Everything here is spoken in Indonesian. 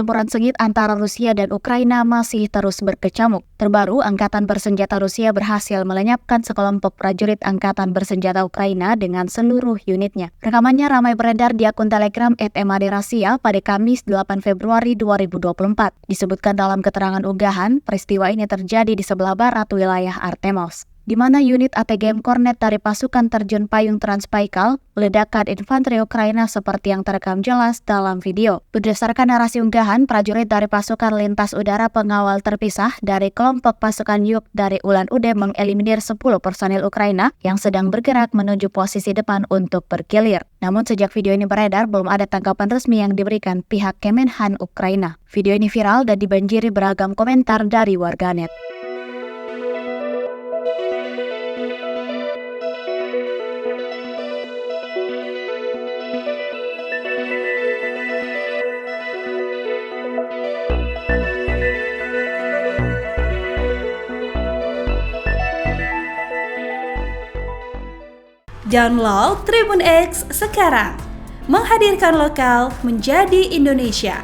pertempuran sengit antara Rusia dan Ukraina masih terus berkecamuk. Terbaru, Angkatan Bersenjata Rusia berhasil melenyapkan sekelompok prajurit Angkatan Bersenjata Ukraina dengan seluruh unitnya. Rekamannya ramai beredar di akun Telegram @MAD_Rasia pada Kamis 8 Februari 2024. Disebutkan dalam keterangan unggahan, peristiwa ini terjadi di sebelah barat wilayah Artemos, di mana unit ATGM Kornet dari pasukan terjun payung Transbaikal meledakkan infanteri Ukraina seperti yang terekam jelas dalam video. Berdasarkan narasi unggahan, prajurit dari pasukan lintas udara pengawal terpisah dari kelompok pasukan Yuk dari Ulan-Ude mengeliminir 10 personil Ukraina yang sedang bergerak menuju posisi depan untuk bergilir. Namun sejak video ini beredar, belum ada tanggapan resmi yang diberikan pihak Kemenhan Ukraina. Video ini viral dan dibanjiri beragam komentar dari warganet. Download Tribun X sekarang, menghadirkan lokal menjadi Indonesia.